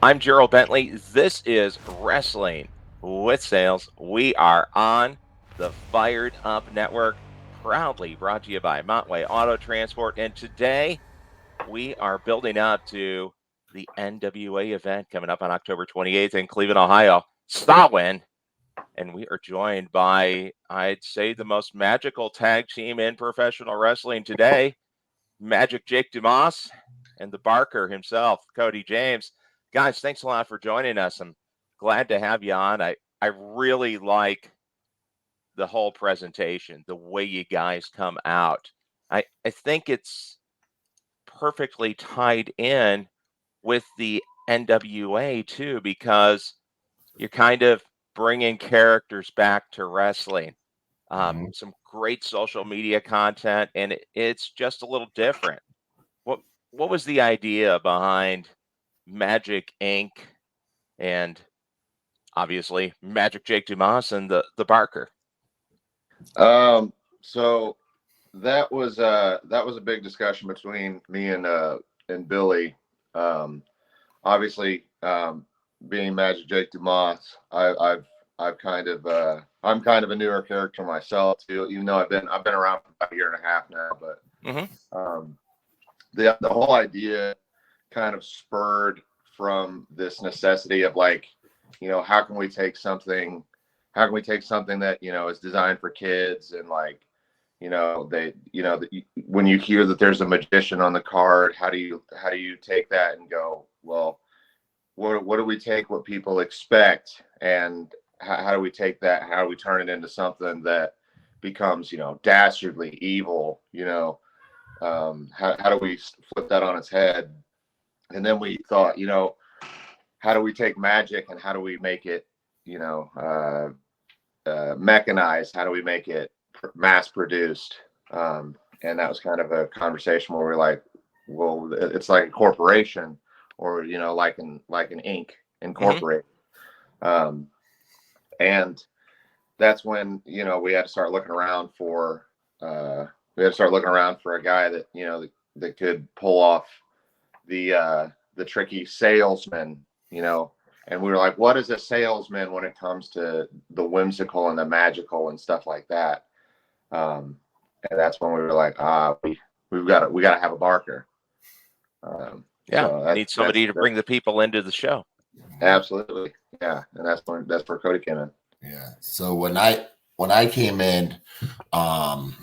I'm Gerald Bentley. This is Wrestling with Sales. We are on the Fired Up Network, proudly brought to you by Montway Auto Transport. And today we are building up to the NWA event coming up on October 28th in Cleveland, Ohio. Samhain. And we are joined by, I'd say, the most magical tag team in professional wrestling today, Magic Jake Dumas and the Barker himself, Cody James. Guys, thanks a lot for joining us. I'm glad to have you on. I really like the whole presentation, the way you guys come out. I think it's perfectly tied in with the NWA too, because you're kind of bringing characters back to wrestling. Mhm. Some great social media content, and it's just a little different. What what was the idea behind Magic Inc. and obviously Magic Jake Dumas and the Barker? So that was a big discussion between me and Billy. Um, Obviously, being Magic Jake Dumas, I've kind of I'm kind of a newer character myself too. Even though I've been around for about a year and a half now, but Hmm. um, the whole idea kind of spurred from this necessity of like, how can we take something, that is designed for kids and like, when you hear that there's a magician on the card, how do you take that and go, well, what do we take what people expect, and how do we take that, how do we turn it into something that becomes, dastardly evil, how do we flip that on its head? And then we thought, how do we take magic and how do we make it, mechanized? How do we make it mass produced? And that was kind of a conversation where we're like, well, it's like a corporation, or like an Inc. Hmm. Incorporate. Um, and that's when we had to start looking around for a guy that that could pull off the tricky salesman, and we were like, what is a salesman when it comes to the whimsical and the magical and stuff like that? And that's when we were like, we got to have a Barker. Yeah, So need somebody to that's bring the people into the show. absolutely, yeah, and that's where Cody came in. Yeah. So when I came in, um,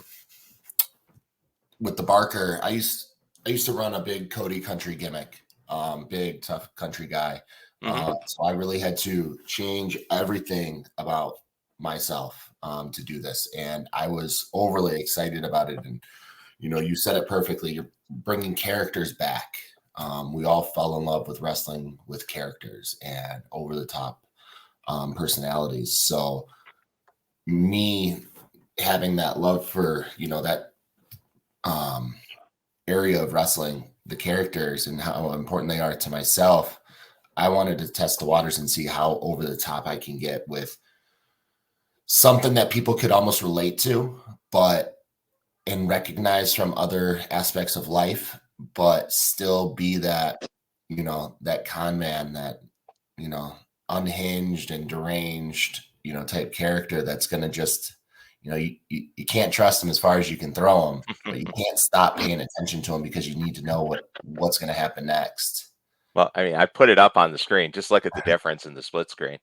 with the Barker, I used to run a big Cody country gimmick, big tough country guy. Hmm. So I really had to change everything about myself to do this, and I was overly excited about it. And you said it perfectly. You're bringing characters back. We all fell in love with wrestling with characters and over the top personalities. So me having that love for that um, area of wrestling, the characters and how important they are to myself, I wanted to test the waters and see how over the top I can get with something that people could almost relate to, but and recognize from other aspects of life, but still be that con man, that you know unhinged and deranged type character that's going to just you can't trust him as far as you can throw him, but you can't stop paying attention to him because you need to know what's going to happen next. Well, I mean, I put it up on the screen. Just look at the difference in the split screen.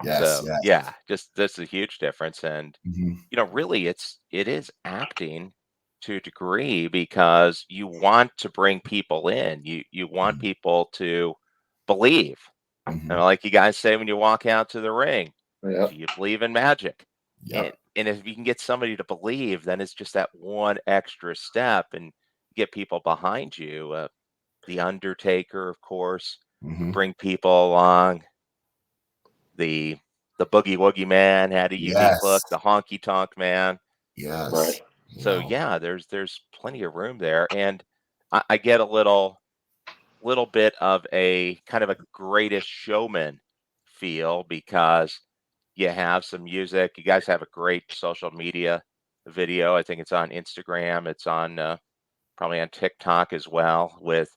Yes, So yes. yeah, just that's a huge difference. And Mhm. really, it is acting to a degree because you want to bring people in. You want Mhm. people to believe. Mhm. Like you guys say when you walk out to the ring, do Yep. you believe in magic? And Yep. and if you can get somebody to believe, then it's just that one extra step and get people behind you. The Undertaker, of course, would Mhm. bring people along. The the Boogie Woogie Man had a unique Yes. look. The Honky Tonk Man. Yes. Right. So yeah, there's plenty of room there, and I get a little bit of a kind of a Greatest Showman feel because you have some music. You guys have a great social media video. I think it's on Instagram. It's on probably on TikTok as well with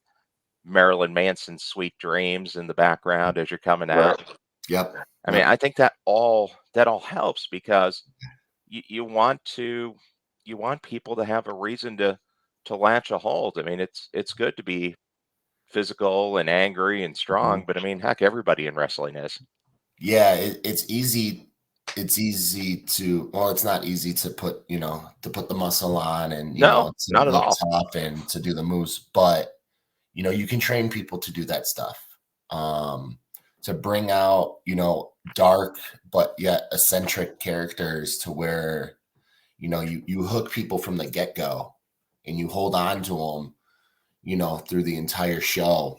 Marilyn Manson's Sweet Dreams in the background as you're coming out. Right. Yep. I mean, I think that all helps because you want people to have a reason to latch a hold. I mean, it's good to be physical and angry and strong, but I mean, heck, everybody in wrestling is. Yeah, it's easy. It's easy to, well, it's not easy to put, to put the muscle on and, No, to not at look all. tough and to do the moves, but, you can train people to do that stuff. To bring out, dark, but yet eccentric characters to where, you hook people from the get-go and you hold on to them, through the entire show.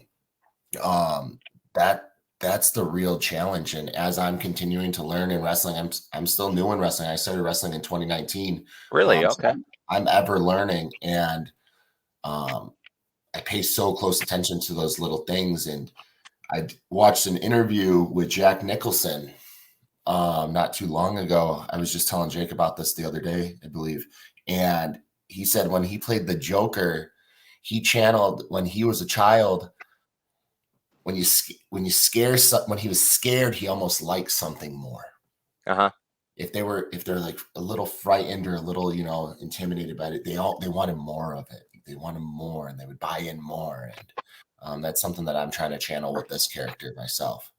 That's the real challenge. And as I'm continuing to learn in wrestling, I'm still new in wrestling. I started wrestling in 2019. Really? So Okay. I'm ever learning, and I pay so close attention to those little things. And I watched an interview with Jack Nicholson not too long ago. I was just telling Jake about this the other day, I believe. And he said when he played the Joker, he channeled when he was a child. When he was scared, he almost liked something more. If they're like a little frightened or a little, intimidated by it, they wanted more of it. They wanted more, and they would buy in more. And that's something that I'm trying to channel with this character myself.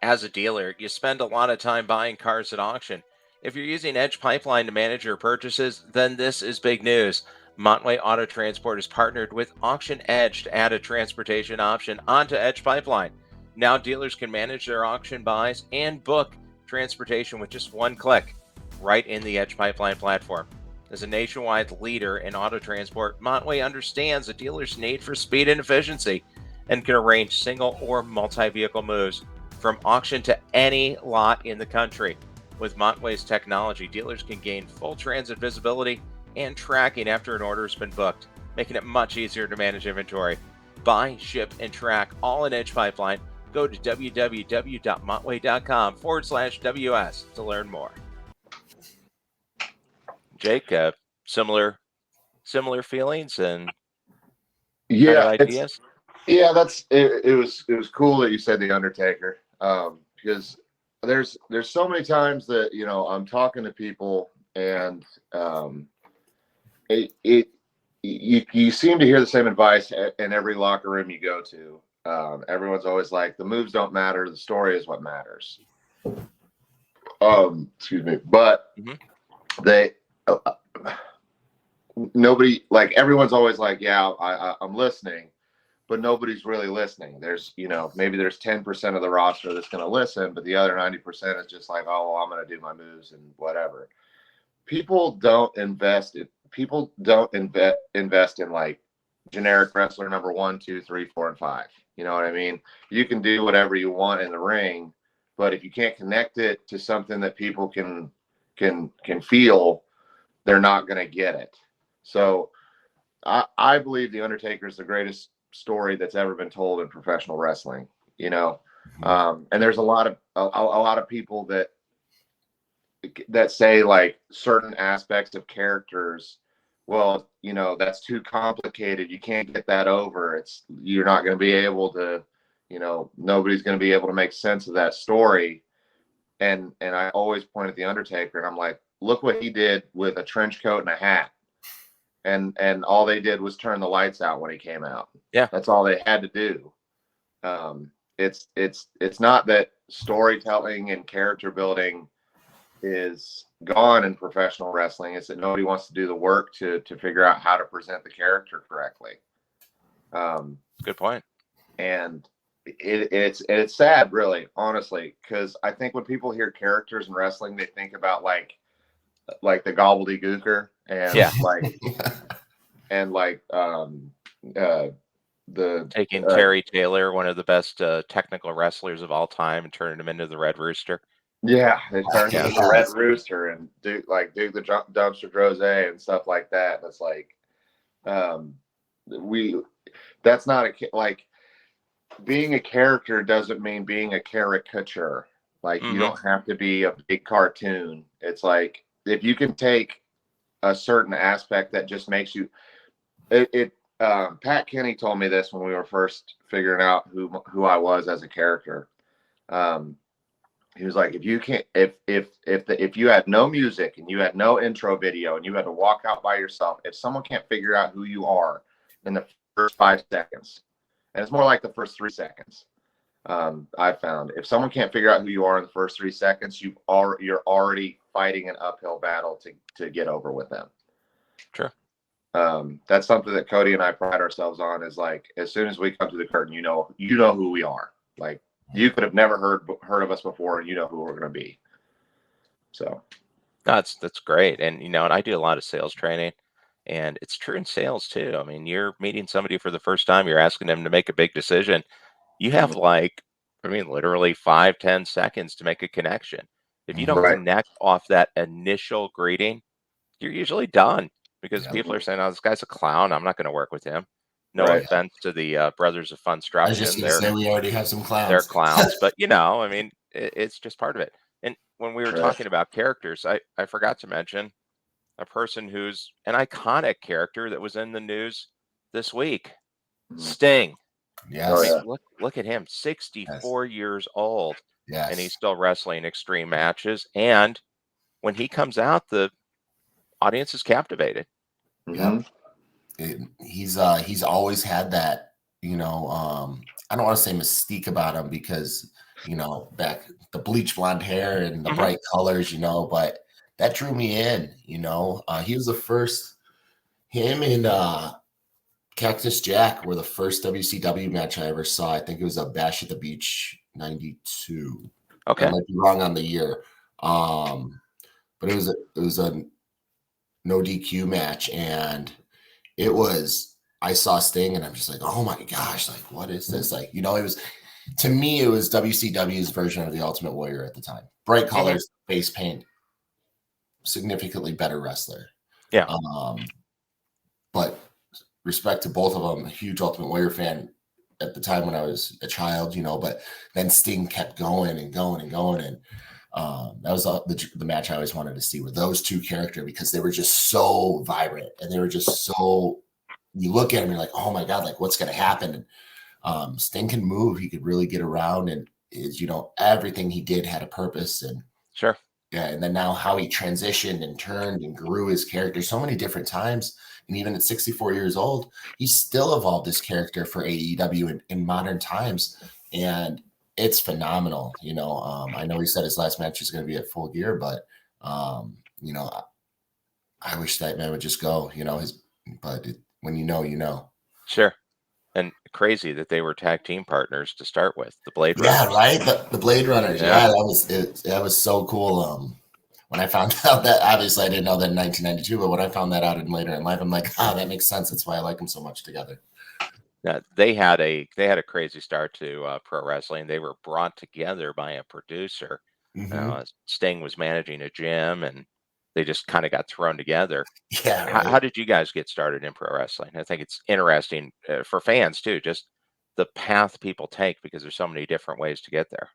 As a dealer, you spend a lot of time buying cars at auction. If you're using Edge Pipeline to manage your purchases, then this is big news. Montway Auto Transport has partnered with Auction Edge to add a transportation option onto Edge Pipeline. Now dealers can manage their auction buys and book transportation with just one click right in the Edge Pipeline platform. As a nationwide leader in auto transport, Montway understands a dealer's need for speed and efficiency and can arrange single or multi-vehicle moves from auction to any lot in the country. With Montway's technology, dealers can gain full transit visibility and tracking after an order has been booked, making it much easier to manage inventory. Buy, ship, and track all in Edge Pipeline. Go to www.montway.com/WS to learn more. Jake, similar feelings and kind of ideas? That's it. It was cool that you said the Undertaker, because there's so many times that I'm talking to people and you seem to hear the same advice in every locker room you go to. Everyone's always like, the moves don't matter, the story is what matters. Excuse me, but they nobody, like, everyone's always like, yeah, I'm listening. But nobody's really listening. There's, maybe there's 10% of the roster that's going to listen, but the other 90% is just like, oh, well, I'm going to do my moves and whatever. People don't invest in like generic wrestler number 1, 2, 3, 4, and 5. You know what I mean? You can do whatever you want in the ring, but if you can't connect it to something that people can feel, they're not going to get it. So I believe the Undertaker is the greatest story that's ever been told in professional wrestling, and there's a lot of people that say like certain aspects of characters, well, that's too complicated, you can't get that over, you're not going to be able to, nobody's going to be able to make sense of that story. And I always point at the Undertaker and I'm like, look what he did with a trench coat and a hat. And all they did was turn the lights out when he came out. Yeah, that's all they had to do. It's not that storytelling and character building is gone in professional wrestling. It's that nobody wants to do the work to figure out how to present the character correctly. Good point. And it's sad, really, honestly, because I think when people hear characters in wrestling, they think about like the gobbledygooker and the taking Terry Taylor, one of the best technical wrestlers of all time, and turning him into the Red Rooster. Yeah, they turned him into the Red Rooster and do the dumpster Rose and stuff like that. That's like, that's not like, being a character doesn't mean being a caricature. Like, you don't have to be a big cartoon. It's like, if you can take a certain aspect that just makes you, Pat Kenny told me this when we were first figuring out who I was as a character. He was like, if you can't, if you had no music and you had no intro video and you had to walk out by yourself, if someone can't figure out who you are in the first 5 seconds, and it's more like the first 3 seconds, I found if someone can't figure out who you are in the first 3 seconds, you're already fighting an uphill battle to get over with them. Sure. That's something that Cody and I pride ourselves on, is like, as soon as we come to the curtain, you know who we are. Like, you could have never heard of us before, and you know who we're going to be. So That's great. And and I do a lot of sales training, and it's true in sales too. I mean, you're meeting somebody for the first time, you're asking them to make a big decision. You have literally 5-10 seconds to make a connection. If you don't right, connect off that initial greeting, you're usually done, because Yeah. people are saying, "Oh, this guy's a clown. I'm not going to work with him." No right. offense to the Brothers of I was just Funstruction. gonna say we already have some They're clowns. clowns, but I mean, it's just part of it. And when we were Right. talking about characters, I forgot to mention a person who's an iconic character that was in the news this week, Sting. Yes. Oh, I mean, yeah. look at him, 64 years old, and he's Yes. still wrestling extreme matches. And when he comes out, the audience is captivated. Mhm. He's always had that, I don't want to say mystique about him, because back the bleach blonde hair and the Mhm. bright colors, but that drew me in. He was the first. Him and Cactus Jack were the first WCW match I ever saw. I think it was a Bash at the Beach '92. I Okay. might be wrong on the year, but it was a no DQ match, and it was. I saw Sting, and I'm just like, oh my gosh, like, what is this? Like, it was, to me, it was WCW's version of the Ultimate Warrior at the time. Bright colors, face paint, significantly better wrestler. Yeah. But respect to both of them, a huge Ultimate Warrior fan at the time when I was a child, but then Sting kept going and going and going. And that was the match I always wanted to see, were those two characters, because they were just so vibrant, and they were just so, you look at him, you're like, oh my God, like, what's going to happen? And Sting can move. He could really get around, and everything he did had a purpose. And Sure. yeah, and then now how he transitioned and turned and grew his character so many different times. And even at 64 years old, he still evolved his character for AEW in modern times. And it's phenomenal. I know he said his last match is going to be at Full Gear, but, I wish that man would just go, when you know. Sure. And crazy that they were tag team partners to start with, the Blade Yeah, Runners. right. The Blade Runners. Yeah. Yeah, that was so cool. When I found out that, obviously I didn't know that in 1992, but when I found that out later in life, I'm like, that makes sense. That's why I like them so much together. Yeah, they had a crazy start to pro wrestling. They were brought together by a producer. Sting was managing a gym, and they just kind of got thrown together. Yeah, right. How did you guys get started in pro wrestling? I think it's interesting for fans too, just the path people take, because there's so many different ways to get there.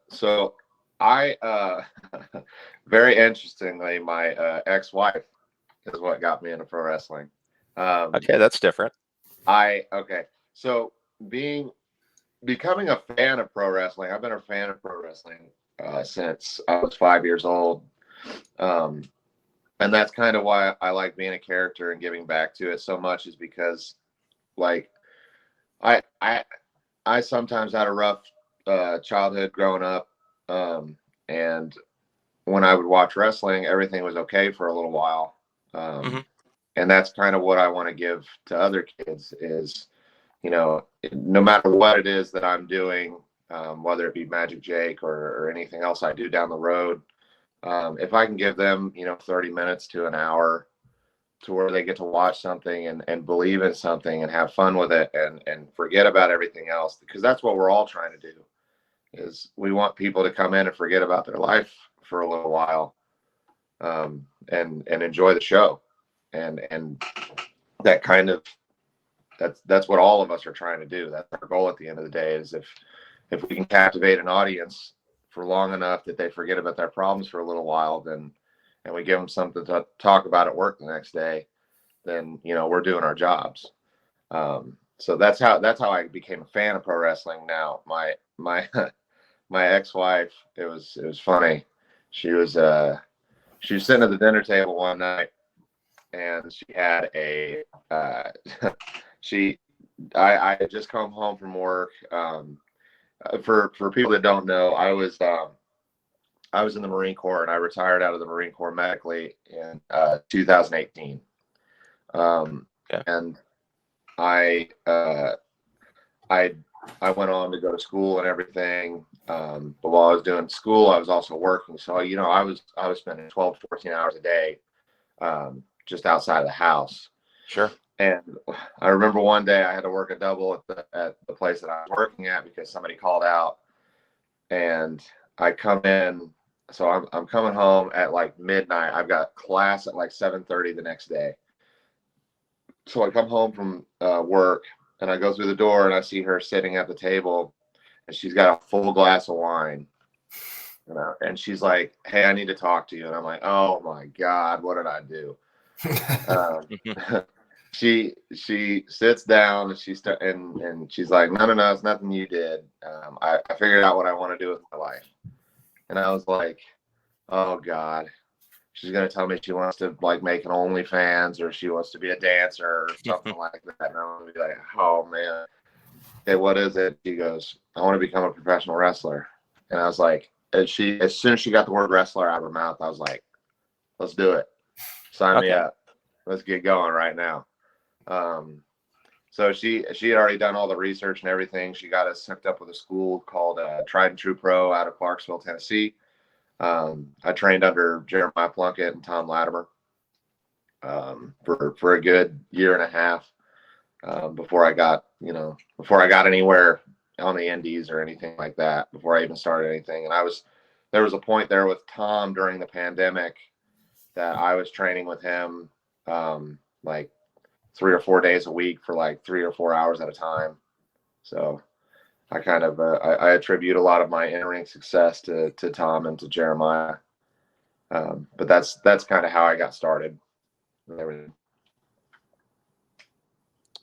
So I, very interestingly, my ex-wife is what got me into pro wrestling. Okay, that's different. So becoming a fan of pro wrestling, I've been a fan of pro wrestling since I was 5 years old. And that's kind of why I like being a character and giving back to it so much, is because, like, I sometimes had a rough childhood growing up, and when I would watch wrestling, everything was okay for a little while. And that's kind of what I want to give to other kids is, no matter what it is that I'm doing, whether it be Magic Jake or anything else I do down the road, if I can give them, 30 minutes to an hour to where they get to watch something and believe in something and have fun with it and forget about everything else, because that's what we're all trying to do, is we want people to come in and forget about their life for a little while, and enjoy the show. And that kind of, that's what all of us are trying to do. That's our goal at the end of the day, is if we can captivate an audience for long enough that they forget about their problems for a little while, and we give them something to talk about at work the next day, then we're doing our jobs. So that's how I became a fan of pro wrestling. Now my my ex-wife, it was funny. She was sitting at the dinner table one night, and she had a I had just come home from work. For people that don't know, I was in the Marine Corps, and I retired out of the Marine Corps medically in 2018. Okay. And I went on to go to school and everything. But while I was doing school, I was also working. So, I was spending 12, 14 hours a day, just outside of the house. Sure. And I remember one day I had to work a double at the place that I was working at because somebody called out, and I come in. So I'm coming home at like midnight. I've got class at like 7:30 the next day. So I come home from work, and I go through the door, and I see her sitting at the table, and she's got a full glass of wine. And she's like, "Hey, I need to talk to you." And I'm like, "Oh my God, what did I do?" She sits down, and she's like, no, it's nothing you did. I figured out what I want to do with my life. And I was like, oh God, she's gonna tell me she wants to like make an OnlyFans, or she wants to be a dancer or something like that. And I'm gonna be like, oh man, okay, what is it? She goes, I want to become a professional wrestler. And I was like, as soon as she got the word wrestler out of her mouth, I was like, let's do it. Sign me up. Let's get going right now. So she had already done all the research and everything. She got us hooked up with a school called Tried and True Pro out of Clarksville, Tennessee. I trained under Jeremiah Plunkett and Tom Latimer for a good year and a half before I got anywhere on the indies or anything like that, before I even started anything. And there was a point there with Tom during the pandemic that I was training with him like 3 or 4 days a week for like 3 or 4 hours at a time. So I kind of I attribute a lot of my in-ring success to Tom and to Jeremiah. But that's kind of how I got started.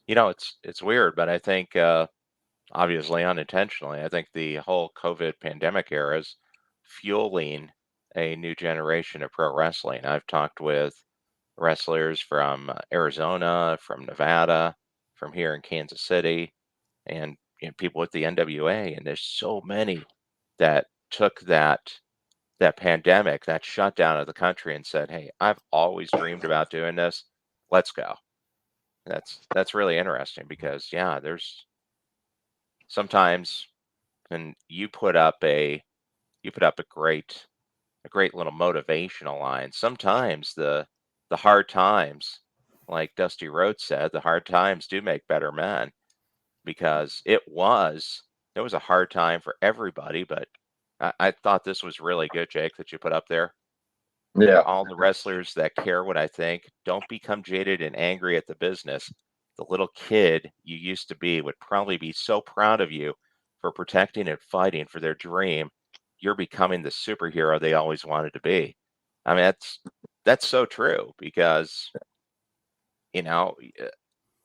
It's weird, but I think obviously unintentionally, I think the whole COVID pandemic era is fueling a new generation of pro wrestling. I've talked with wrestlers from Arizona, from Nevada, from here in Kansas City, and people with the NWA. And there's so many that took that pandemic, that shutdown of the country, and said, "Hey, I've always dreamed about doing this. Let's go." That's really interesting because there's sometimes when you put up a great little motivational line. Sometimes the hard times, like Dusty Rhodes said, the hard times do make better men, because it was a hard time for everybody. But I thought this was really good, Jake, that you put up there. Yeah. For all the wrestlers that care what I think, don't become jaded and angry at the business. The little kid you used to be would probably be so proud of you for protecting and fighting for their dream. You're becoming the superhero they always wanted to be. I mean, that's so true, because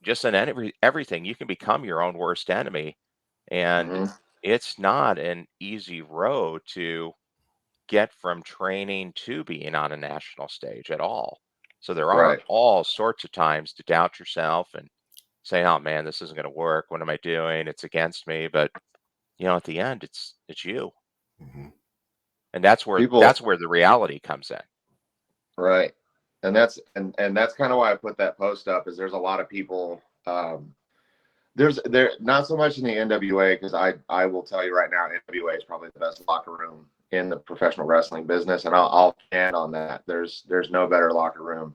just in everything, you can become your own worst enemy, and it's not an easy road to get from training to being on a national stage at all. So there are Right. all sorts of times to doubt yourself and say, "Oh man, this isn't going to work. What am I doing? It's against me." But at the end, it's you, and that's where the reality comes in. Right. And that's kind of why I put that post up, is there's a lot of people. There not so much in the NWA, because I will tell you right now, NWA is probably the best locker room in the professional wrestling business, and I'll stand on that. There's no better locker room.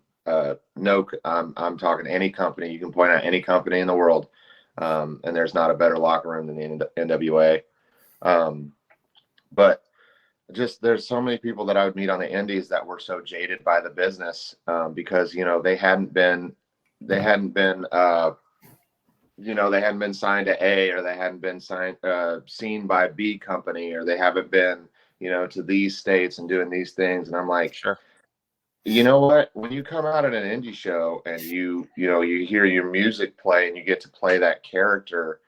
No, I'm talking any company. You can point out any company in the world, and there's not a better locker room than the NWA. But just there's so many people that I would meet on the indies that were so jaded by the business, because they hadn't been signed to A, or they hadn't been seen by B company, or they haven't been to these states and doing these things. And I'm like, Sure. You know what? When you come out at an indie show and you hear your music play and you get to play that character,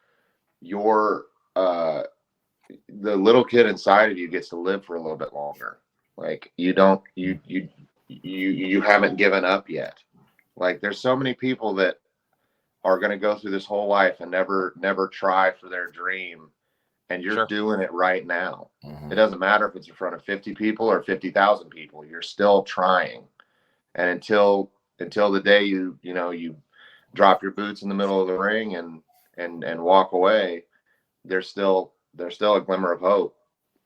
your the little kid inside of you gets to live for a little bit longer. Like you haven't given up yet. Like there's so many people that are going to go through this whole life and never try for their dream, and you're Sure. doing it right now. Mhm. It doesn't matter if it's in front of 50 people or 50,000 people. You're still trying. And until the day you drop your boots in the middle of the ring and walk away, there's still a glimmer of hope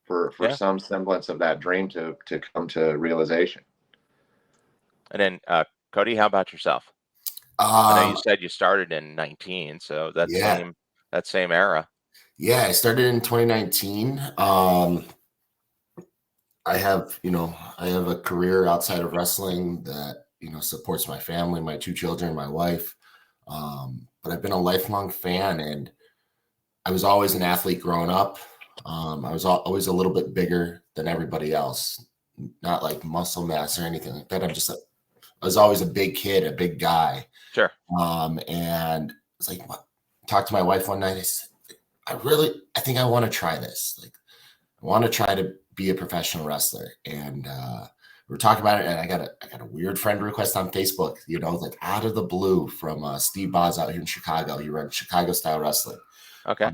for Yeah. some semblance of that dream to come to realization. And then, Cody, how about yourself? I know you Um, said you started in 19, so that yeah, same era. yeah. I started in 2019. I have a career outside of wrestling that supports my family, my two children, my wife. But I've been a lifelong fan, and I was always an athlete growing up. I was always a little bit bigger than everybody else, not like muscle mass or anything like that. I was always a big kid, a big guy. Sure. And it's like, talked to my wife one night. I said, I think I want to try this. Like, I want to try to be a professional wrestler. And we were talking about it, and I got a weird friend request on Facebook, like out of the blue from Steve Boz out here in Chicago. He runs Chicago Style Wrestling. Okay.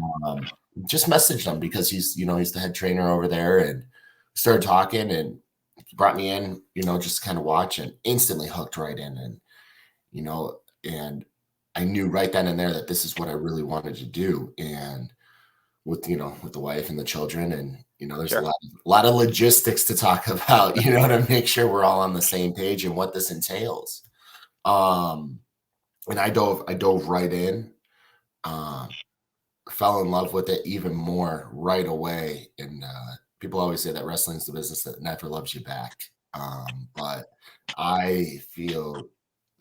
Just messaged him because he's the head trainer over there, and started talking, and he brought me in, just kind of watch, and instantly hooked right in. And, and I knew right then and there that this is what I really wanted to do. And with the wife and the children, and there's Sure. a lot of logistics to talk about, to make sure we're all on the same page and what this entails. And I dove right in, fell in love with it even more right away. And people always say that wrestling is the business that never loves you back, but I feel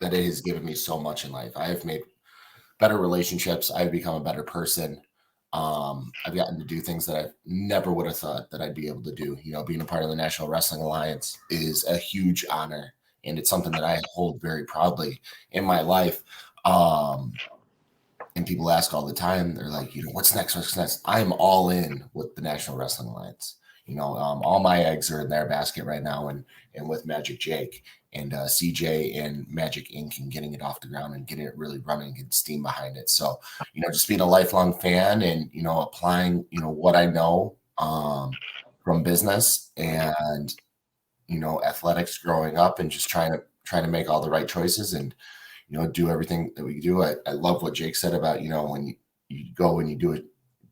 that it has given me so much in life. I have made better relationships. I've become a better person. I've gotten to do things that I never would have thought that I'd be able to do. Being a part of the National Wrestling Alliance is a huge honor, and it's something that I hold very proudly in my life. And people ask all the time, they're like, what's next? What's next? I'm all in with the National Wrestling Alliance. All my eggs are in their basket right now, and with Magic Jake and CJ and Magic Inc. and getting it off the ground and getting it really running, getting steam behind it. So, just being a lifelong fan and, applying, what I know from business and, athletics growing up, and just trying to make all the right choices and, do everything that we do. I love what Jake said about, when you go and you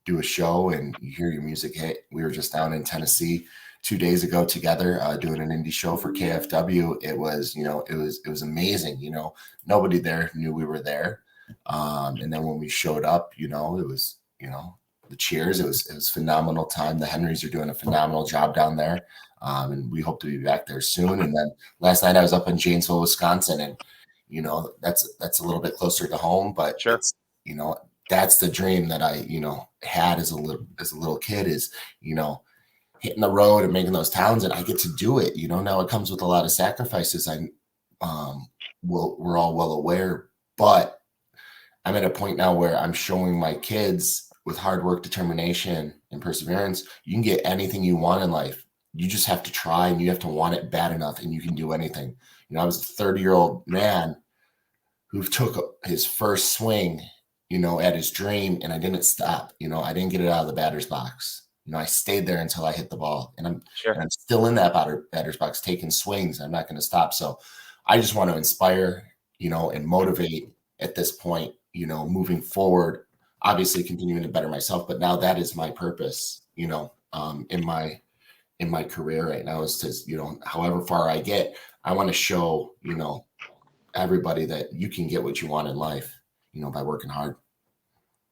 do a show and you hear your music hit. We were just down in Tennessee 2 days ago together, doing an indie show for KFW. It was, it was amazing. Nobody there knew we were there. And then when we showed up, it was, the cheers. It was phenomenal time. The Henrys are doing a phenomenal job down there. And we hope to be back there soon. And then last night I was up in Janesville, Wisconsin, and that's a little bit closer to home, but Sure. it's, that's the dream that I, had as a little kid, is, hitting the road and making those towns, and I get to do it. Now it comes with a lot of sacrifices. We're all well aware, but I'm at a point now where I'm showing my kids, with hard work, determination, and perseverance, you can get anything you want in life. You just have to try, and you have to want it bad enough, and you can do anything. I was a 30-year-old man who took his first swing, at his dream, and I didn't stop. I didn't get it out of the batter's box. I stayed there until I hit the ball, and I'm still in that batter's box taking swings. I'm not going to stop. So I just want to inspire, and motivate at this point, moving forward, obviously continuing to better myself. But now that is my purpose, in my career right now, is to, however far I get, I want to show, everybody that you can get what you want in life, by working hard.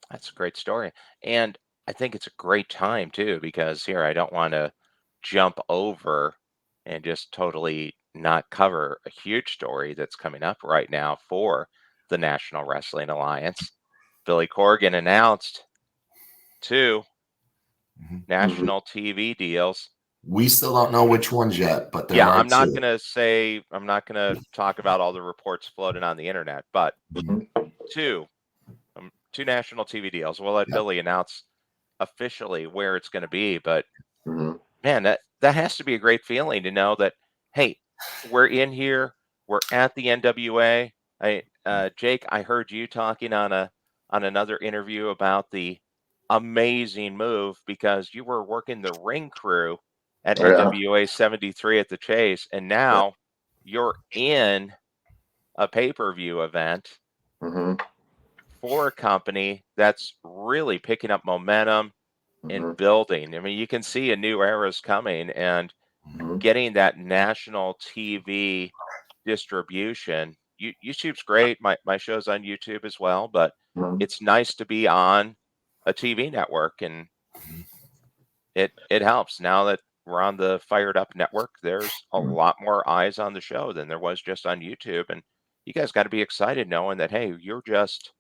That's a great story. And I think it's a great time too, because here I don't want to jump over and just totally not cover a huge story that's coming up right now for the National Wrestling Alliance. Billy Corgan announced 2 national TV deals We still don't know which ones yet, but there Yeah, are I'm not 2. gonna talk about all the reports floating on the internet, but Mhm. two two national TV deals. We'll let Yep. Billy announce officially where it's going to be, but Mhm. man, that has to be a great feeling to know that, hey, we're in here, we're at the NWA. Jake, I heard you talking on another interview about the amazing move because you were working the ring crew at Yeah. NWA 73 at the Chase, and Yeah. now you're in a pay-per-view event Mhm. for a company that's really picking up momentum and Mhm. building. I mean, you can see a new era is coming, and Mhm. getting that national TV distribution. YouTube's great. My show's on YouTube as well, but Mhm. it's nice to be on a TV network, and it helps. Now that we're on the Fired Up network, there's a Mhm. lot more eyes on the show than there was just on YouTube, and you guys got to be excited knowing that, hey, you're just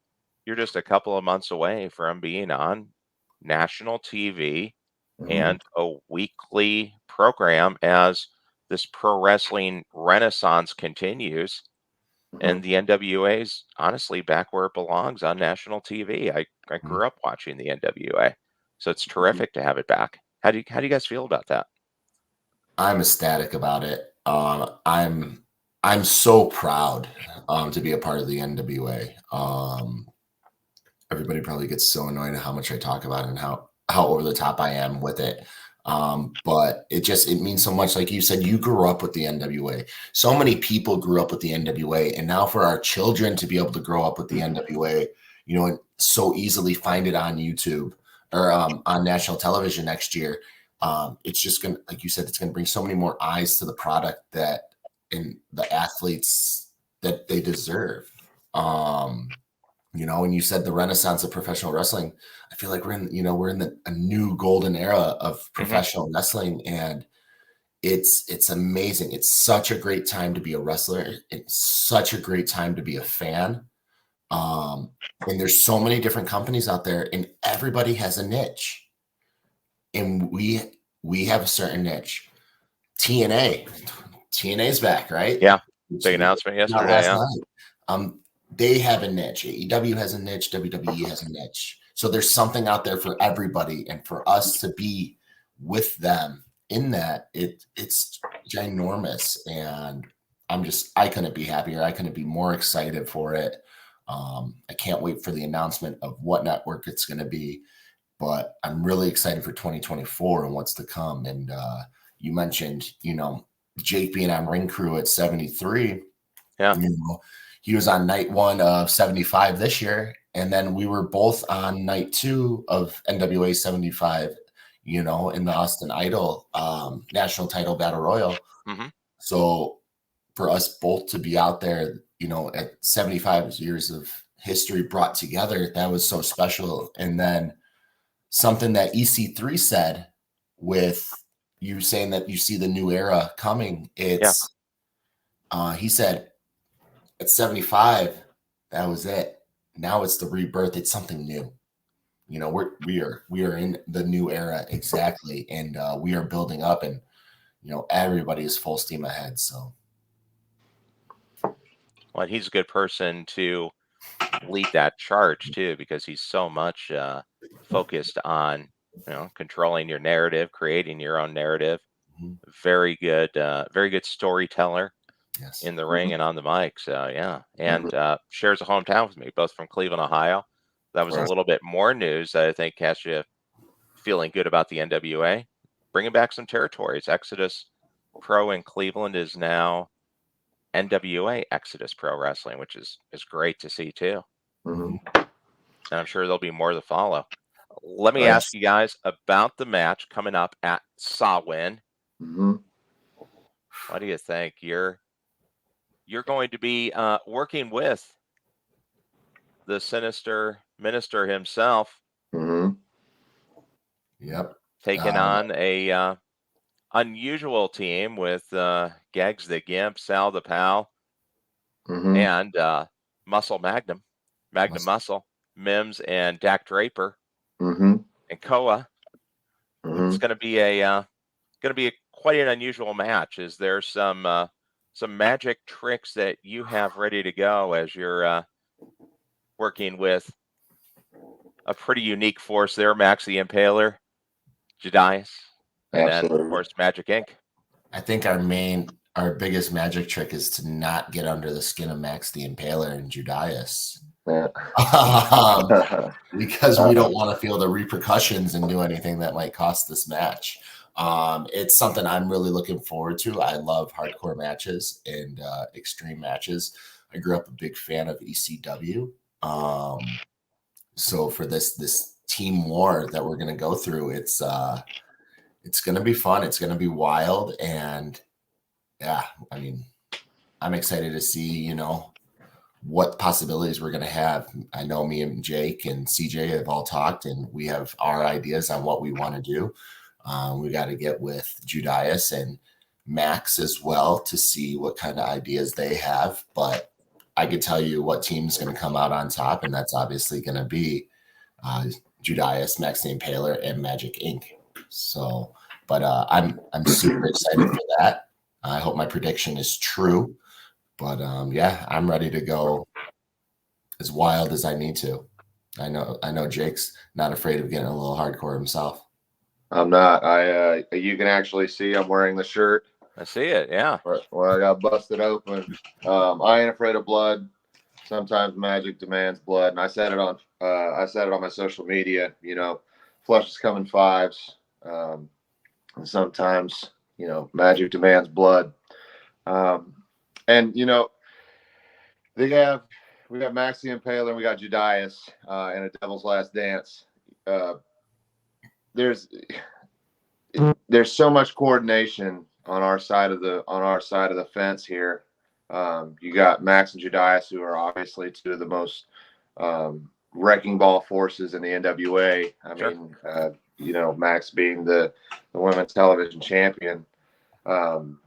a couple of months away from being on national TV Mhm. and a weekly program as this pro wrestling renaissance continues. And Mhm. the NWA's honestly back where it belongs on national TV. I grew up watching the NWA, so it's terrific to have it back. How do you guys feel about that? I'm ecstatic about it. I'm so proud to be a part of the NWA. Everybody probably gets so annoyed at how much I talk about it and how over the top I am with it. But it means so much. Like you said, you grew up with the NWA. So many people grew up with the NWA, and now for our children to be able to grow up with the NWA, and so easily find it on YouTube or on national television next year. It's just gonna, like you said, it's gonna bring so many more eyes to the product that and the athletes that they deserve. And you said the renaissance of professional wrestling. I feel like we're in a new golden era of Hmm. professional wrestling, and it's amazing. It's such a great time to be a wrestler. It's such a great time to be a fan. And there's so many different companies out there, and everybody has a niche, and we have a certain niche. TNA, TNA's back, right? Yeah, Which big we announcement not yesterday. last Yeah. night. They have a niche. AEW has a niche. WWE has a niche. So there's something out there for everybody, and for us to be with them in that, it's ginormous. And I couldn't be happier. I couldn't be more excited for it. I can't wait for the announcement of what network it's going to be, but I'm really excited for 2024 and what's to come. And you mentioned, Jake being on ring crew at 73. Yeah. He was on night 1 of 75 this year, and then we were both on night 2 of NWA 75, in the Austin Idol national title battle royal. Hmm. So for us both to be out there, at 75 years of history brought together, that was so special. And then something that EC3 said, with you saying that you see the new era coming, Yeah. he said at 75, that was it. Now it's the rebirth. It's something new. We are in the new era, exactly, and we are building up, and everybody is full steam ahead. So Well, he's a good person to lead that charge too, because he's so much focused on controlling your narrative, creating your own narrative. mhm, Very good storyteller yes, in the ring Mhm. and on the mic. So yeah, Mhm. and shares a hometown with me, both from Cleveland, Ohio. That was a Right. little bit more news that I think has you feeling good about the NWA, bringing back some territories. Exodus Pro in Cleveland is now NWA Exodus Pro Wrestling, which is great to see too. Mhm. mhm, And I'm sure there'll be more to follow. Let me Right. ask you guys about the match coming up at Samhain. Mhm. What do you think? You're going to be working with the sinister minister himself, Mhm. yep. taking Uh, on a unusual team with Gags the Gimp, Sal the Pal, Mhm. and Muscle Magnum Muscle, Mims, and Dak Draper Mhm. and Koa. It's Mhm. going to be a going to be quite an unusual match. Is there some magic tricks that you have ready to go as you're working with a pretty unique force there, Max the Impaler, Jedias, and then of course Magic Inc. I think our biggest magic trick is to not get under the skin of Max the Impaler and Jedias. Yeah. Because we don't want to feel the repercussions and do anything that might cost this match. It's something I'm really looking forward to. I love hardcore matches and extreme matches. I grew up a big fan of ECW. So for this team war that we're going to go through, it's going to be fun. It's going to be wild. And yeah, I mean, I'm excited to see, what possibilities we're going to have. I know me and Jake and CJ have all talked, and we have our ideas on what we want to do. We got to get with Jedias and Max as well to see what kind of ideas they have. But I could tell you what team's going to come out on top, and that's obviously going to be Jedias, Max the Impaler, and Magic Inc. So, but I'm super excited for that. I hope my prediction is true. But yeah, I'm ready to go as wild as I need to. I know Jake's not afraid of getting a little hardcore himself. I'm not. You can actually see I'm wearing the shirt. I see it. Yeah. Where I got busted open. I ain't afraid of blood. Sometimes magic demands blood, and I said it on my social media. Flushes come in fives, and sometimes magic demands blood. And we have Max the Impaler, and we got Jedias in a Devil's Last Dance. There's so much coordination on our side of the fence here. You got Max and Jedias, who are obviously two of the most wrecking ball forces in the NWA. I mean, Max being the women's television champion, and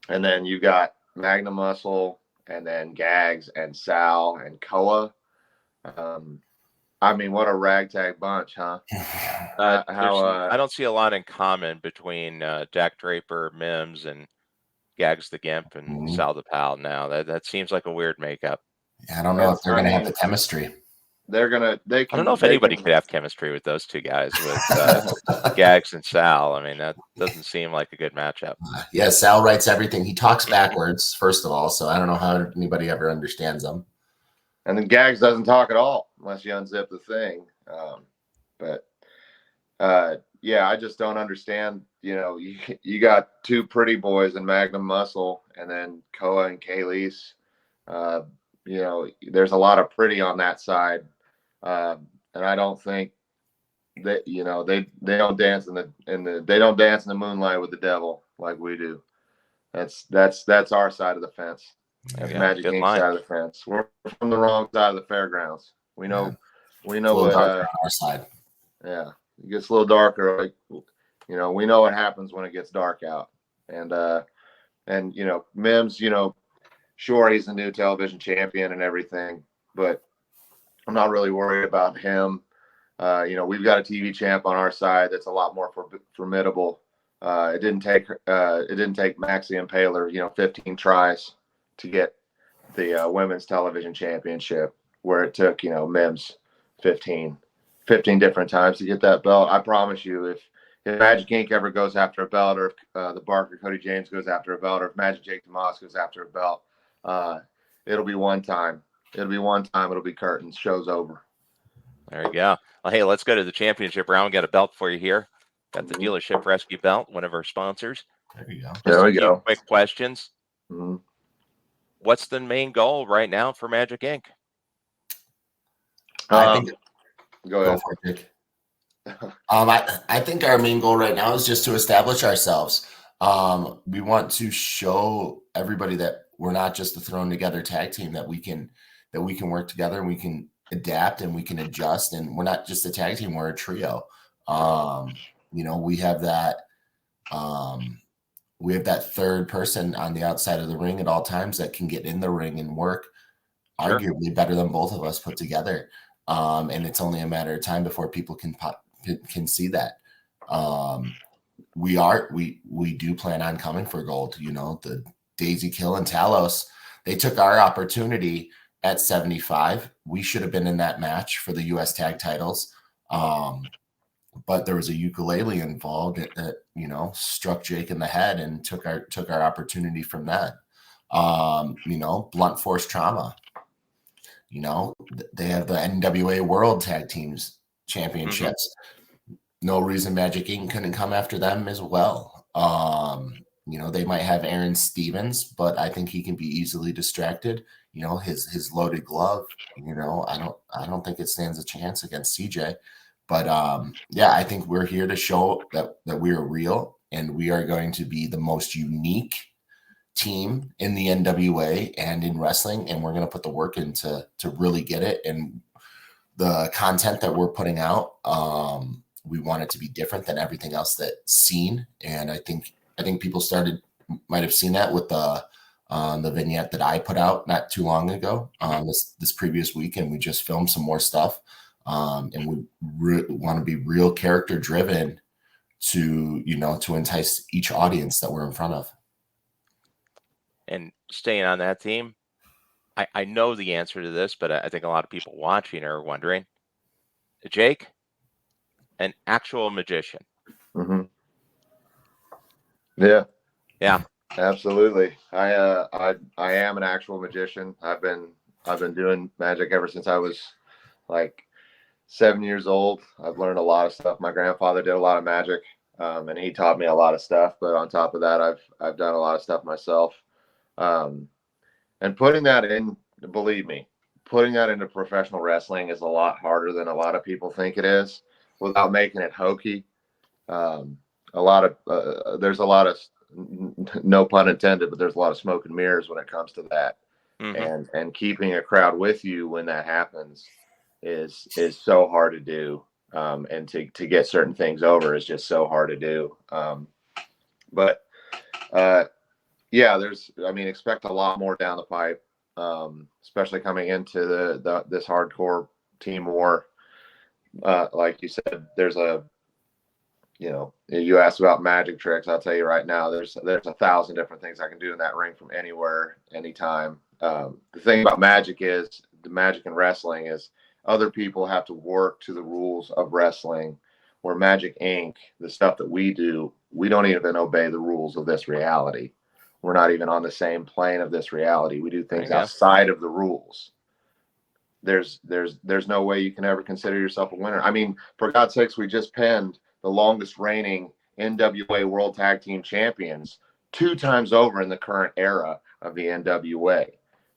then you got Magna Muscle, and then Gags and Sal and Koa. I mean, what a ragtag bunch, huh? I don't see a lot in common between Jack Draper, Mims, and Gags the Gimp and Sal the Pal. Now that seems like a weird makeup. Yeah, I don't know if they're going to have the chemistry. I don't know if anybody could have chemistry with those two guys, with Gags and Sal. I mean, that doesn't seem like a good matchup. Yeah, Sal writes everything. He talks backwards, first of all, so I don't know how anybody ever understands him. And then Gags doesn't talk at all unless you unzip the thing. Yeah, I just don't understand. You got two pretty boys in Magnum Muscle, and then Koa and Kayleese. There's a lot of pretty on that side. And I don't think that they don't dance in the moonlight with the devil like we do. That's our side of the fence. That's Magic Inc. side of the fence. We're from the wrong side of the fairgrounds. We know what on our side. Yeah, it gets a little darker. We know what happens when it gets dark out. And Mims, sure, he's the new television champion and everything, but I'm not really worried about him. We've got a TV champ on our side that's a lot more formidable. It didn't take Max the Impaler, 15 tries to get the women's television championship, where it took, Mims 15 different times to get that belt. I promise you, if Magic Inc. ever goes after a belt, or if the Barker Cody James goes after a belt, or if Magic Jake Dumas goes after a belt, it'll be one time. It'll be curtains. Show's over. There you go. Well, hey, let's go to the championship round. We got a belt for you here. Got the Dealership Rescue Belt, one of our sponsors. There you go. There we go. Quick questions. Mm-hmm. What's the main goal right now for Magic Inc.? I think. Go ahead. Go for it, Dick. I think our main goal right now is just to establish ourselves. We want to show everybody that we're not just a thrown together tag team, that we can work together, and we can adapt, and we can adjust, and we're not just a tag team, we're a trio. We have that third person on the outside of the ring at all times that can get in the ring and work arguably better than both of us put together. And it's only a matter of time before people can see that. we do plan on coming for gold. You know, the Daisy Kill and Talos, they took our opportunity at 75. We should have been in that match for the U.S. tag titles. But there was a ukulele involved that, you know, struck Jake in the head and took our opportunity from that. You know, blunt force trauma. You know, they have the NWA World Tag Teams Championships. No reason Magic Inc. couldn't come after them as well. You know, they might have Aaron Stevens, but I think he can be easily distracted. You know, his loaded glove, you know, I don't think it stands a chance against CJ. But yeah, I think we're here to show that we are real, and we are going to be the most unique team in the NWA and in wrestling, and we're going to put the work in to really get it. And the content that we're putting out, we want it to be different than everything else that's seen. And I think people might have seen that with the vignette that I put out not too long ago, this previous week, and we just filmed some more stuff. And we want to be real character driven to entice each audience that we're in front of. And staying on that theme, I know the answer to this, but I think a lot of people watching are wondering. Jake, an actual magician. Mm-hmm. Yeah. Yeah. Absolutely. I am an actual magician. I've been doing magic ever since I was like 7 years old. I've learned a lot of stuff. My grandfather did a lot of magic, and he taught me a lot of stuff. But on top of that, I've done a lot of stuff myself. And putting that in, believe me, putting that into professional wrestling is a lot harder than a lot of people think it is, without making it hokey. There's a lot of, no pun intended, but there's a lot of smoke and mirrors when it comes to that. And keeping a crowd with you when that happens is so hard to do. And to get certain things over is just so hard to do. Yeah, expect a lot more down the pipe, especially coming into this hardcore team war. Like you said, you asked about magic tricks. I'll tell you right now, there's 1,000 different things I can do in that ring from anywhere, anytime. The thing about magic and wrestling is other people have to work to the rules of wrestling, where Magic Inc., the stuff that we do, we don't even obey the rules of this reality. We're not even on the same plane of this reality. We do things outside of the rules. There's no way you can ever consider yourself a winner. I mean, for God's sakes, we just pinned the longest reigning NWA World Tag Team Champions 2 times over in the current era of the NWA.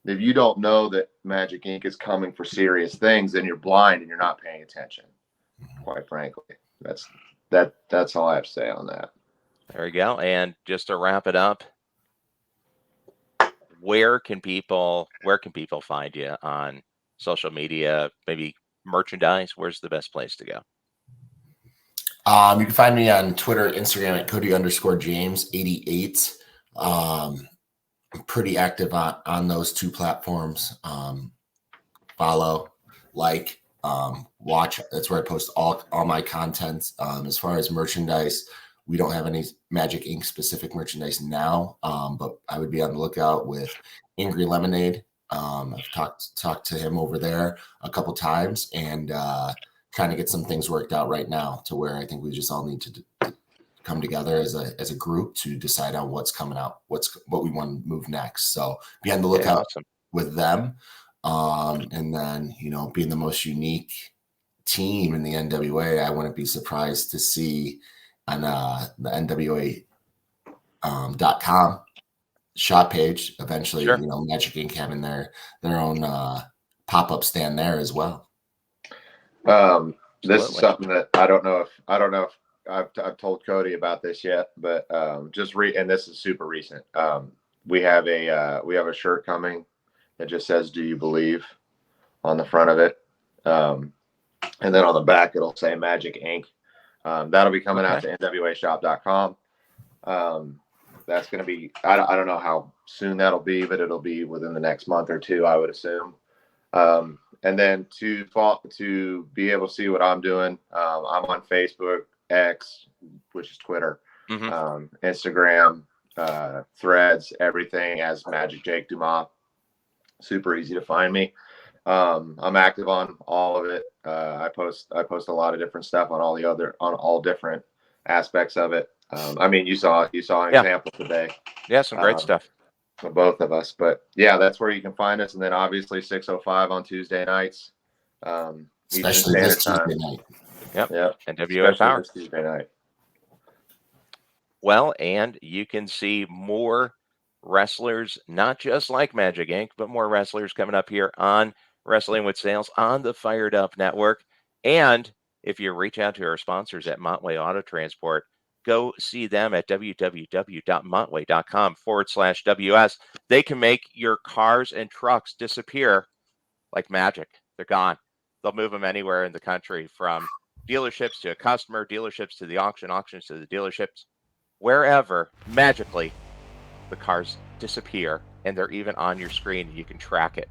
If you don't know that Magic Inc. is coming for serious things, then you're blind and you're not paying attention. Quite frankly, that's all I have to say on that. There we go. And just to wrap it up, where can people find you on social media, maybe merchandise? Where's the best place to go? You can find me on Twitter, Instagram at Cody_James88. I'm pretty active on those 2 platforms. Follow, like, watch. That's where I post all my content. As far as merchandise, we don't have any Magic Inc. specific merchandise now, but I would be on the lookout with Angry Lemonade. I've talked to him over there a couple times, and trying to get some things worked out right now, to where I think we just all need to come together as a group to decide on what's coming out, what we want to move next. So be on the lookout with them. And then, being the most unique team in the NWA, I wouldn't be surprised to see on the NWA.com shop page eventually, Magic Inc. having their own pop-up stand there as well. This is something that I don't know if I've told Cody about this yet, but and this is super recent. We have a shirt coming that just says "Do you believe?" on the front of it, and then on the back it'll say Magic Inc. That'll be coming out to NWAshop.com. That's going to be, I don't know how soon that'll be, but it'll be within the next month or 2, I would assume. And then to be able to see what I'm doing, I'm on Facebook, X, which is Twitter, Instagram, Threads, everything as Magic Jake Dumas. Super easy to find me. I'm active on all of it. I post a lot of different stuff on all different aspects of it. I mean, you saw an example today. Yeah, some great stuff. For both of us, but yeah, that's where you can find us. And then obviously 6:05 on Tuesday nights. Especially this Tuesday night. Yep. NWA Power. This Tuesday night. Well, and you can see more wrestlers, not just like Magic Inc., but more wrestlers coming up here on Wrestling with Sales on the Fired Up Network. And if you reach out to our sponsors at Montway Auto Transport, go see them at www.montway.com/WS. They can make your cars and trucks disappear like magic. They're gone. They'll move them anywhere in the country, from dealerships to a customer, dealerships to the auctions to the dealerships. Wherever, magically, the cars disappear, and they're even on your screen. You can track it.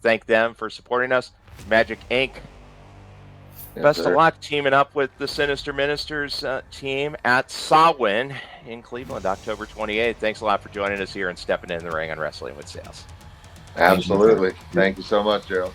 Thank them for supporting us. Magic Inc. Best of luck teaming up with the Sinister Ministers team at SAMHAIN in Cleveland, October 28th. Thanks a lot for joining us here and stepping in the ring on Wrestling with Sales. Absolutely. Thank you so much, Gerald.